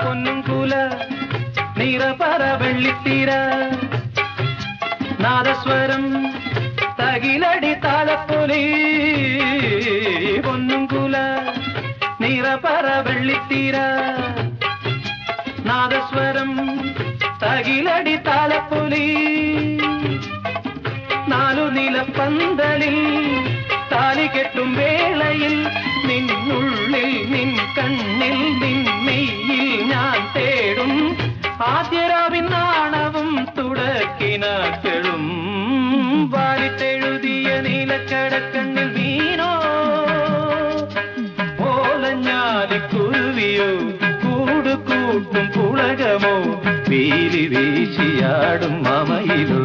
പൊന്നുംകുല നിറപറ വെള്ളിത്തീര നാദസ്വരം തകിലടി താളപ്പൊലി പൊന്നുംകുല നിറപറ വെള്ളിത്തീര നാദസ്വരം തകിലടി താളപ്പൊലി നാലു നിലപ്പന്തലിൽ താലി കെട്ടും വേളയിൽ നിന്നുള്ളിൽ നിൻ കണ്ണിൽ നിന്നെയിൽ ഞാൻ തേടും ആദ്യരാവിൻ നാണവും തുടക്കിനാക്കളും വാരിട്ടെഴുതിയ നീലക്കടക്കണ്ണിൽ നീനോ ഓലഞ്ഞാലിക്കുരുവിയോ കൂടുകൂട്ടും പുളകമോ വീലി വീശിയാടും മമയിലോ